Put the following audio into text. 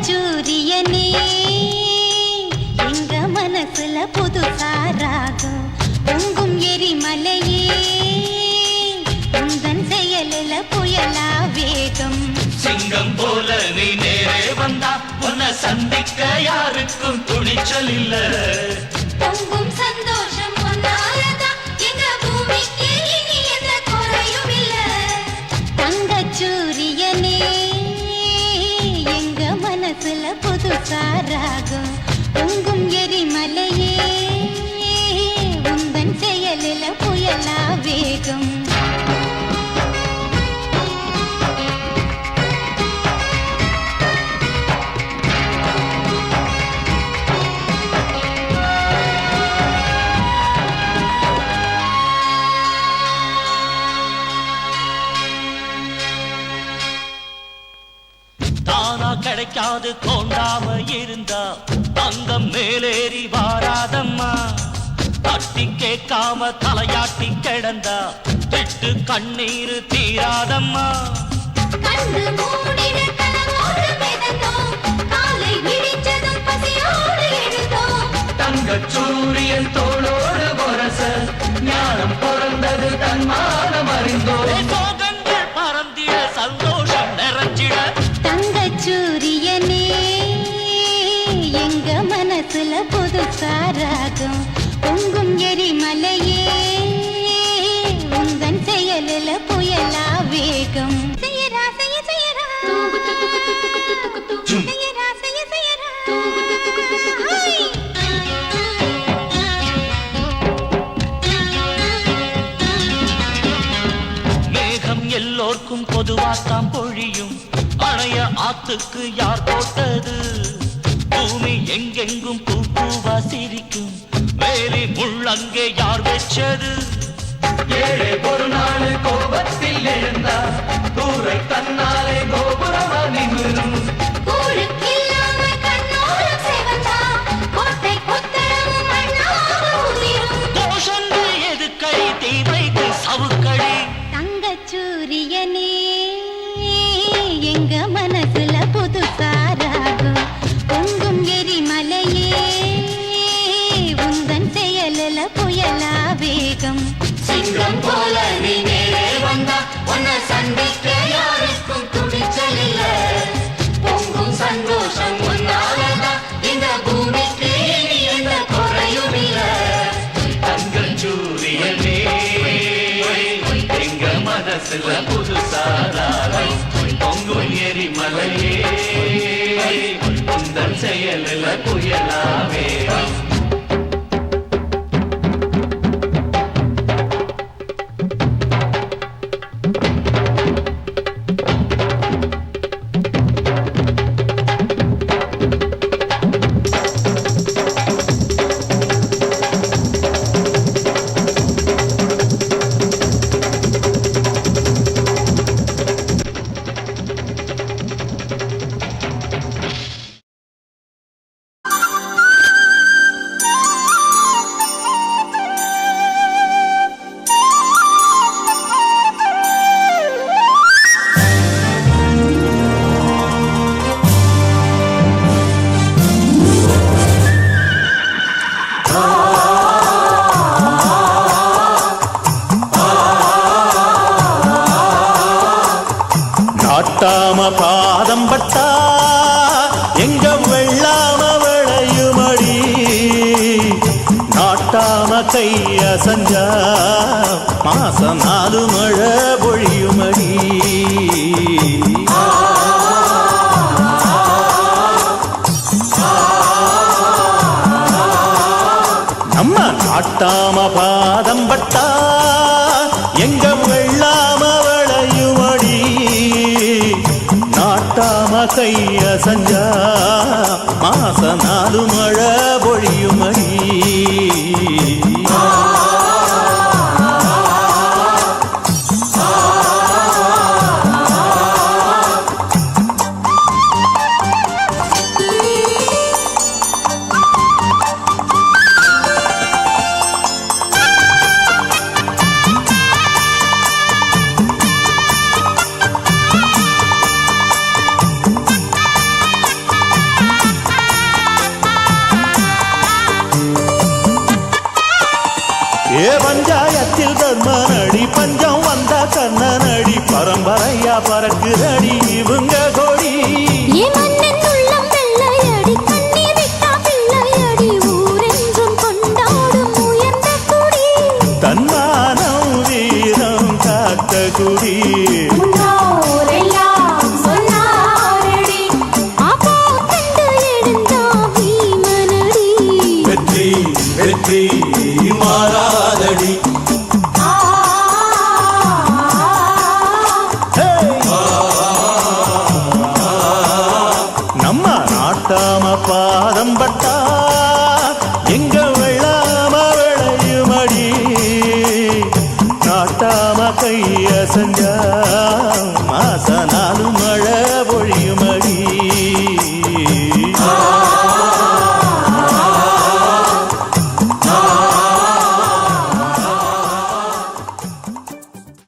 சூரியனே எங்க மனசுல புதுசா ராகம் பொங்கும் எரிமலையே உந்தன் செயலில புயலா வேகம் சிங்கம் போல நீ நேரே வந்தா உன்னை சந்திக்க யாருக்கும் துணிச்சல் இல்ல பொங்கும் சந்தோஷம் ஒன்னாலதான் எங்க பூமிக்கு இனி எந்த குறையும் இல்ல தங்க சூரியனே எங்க மனசுல புதுசா ராகம் பொங்கும் எரிமலையே உந்தன் செயலில புயலா வேகம் கிடைக்காது தோண்டாம இருந்தா தங்கம் மேலேறி வாராதம்மா தட்டி கேட்காம தலையாட்டி கிடந்தா திட்டு கண்ணீர் தீராதம்மா கண்ணு மூடின கனவோடு மிதந்தோம் காலை விழிச்சதும் பசியோடு எழுந்தோம் தங்க சூரியன் தோளோடு பொரச ஞானம் பிறந்தது தன்மானம் அறிந்தோம் சோகங்கள் பறந்திட சந்தோஷம் நிறைஞ்சிட சூரியனே எங்க மனசுல புதுசா ராகம் பொங்கும் எரிமலையே உந்தன் செயலில புயலா வேகம் செய்யரா செய்ய செய்யரா செய்யரா செய்ய செய்யரா மேகம் எல்லோர்க்கும் பொதுவாத்தான் பொழியும் அணைய ஆத்துக்கு யார் போட்டது பூமி எங்கெங்கும் பூ பூவா சிரிக்கும் வேலி முள்ளங்கே யார் வெச்சது ஏழை ஒரு நாள் கோபத்தில் எழுந்தா கூரை தன்னாலே கோபுரமா நிமிரும் கோஷங்கள் எதுக்கடி தீமைக்கு சவுக்கடி தங்க சூரியனே எங்க மனசுல புதுசா ராகம் பொங்கும் எரிமலையே உந்தன் செயலில புயலா வேகம் சிங்கம் போல நீ நேரே வந்தா உன்னை சந்திக்க யாருக்கும் துணிச்சல் இல்ல பொங்கும் சந்தோஷம் உன்னாலதான் இந்த பூமிக்கு இனி எந்த குறையும் இல்ல தங்கள் சூரியனே எங்க மனசுல புதுசாதாரம் பொங்கும் எரிமலையே உந்தன் செயலில் புயலாவே நாட்டாம பாதம் பட்டா எங்க வெள்ளாம விளையுமடி நாட்டாம கைய சஞ்சா மாசம் 4 மழை பொழியுமடி நம்ம நாட்டாம பாதம் பட்டா எங்க வெள்ளாம விளையுமடி நாட்டாம கைய சஞ்சா மாசம் 4 மழை பொழியுமடி பஞ்சம் வந்த கண்ணனடி பரம்பரையா பறக்குதடி இவங்க கொடி என் மன்னன் உள்ளம் வெள்ளையடி கண்ணீர் விட்டா பிள்ளையடி ஊரென்றும் கொண்டாடும் உயர்ந்த குடி தன்மானம் வீரம் காத்த குடி முன்னோரெல்லாம் சொன்னாரடி அப்போ கண்டு எழுந்தா பீமனடி வெற்றி வெற்றி மாறாதடி நம்ம நாட்டாம பாதம் பட்டா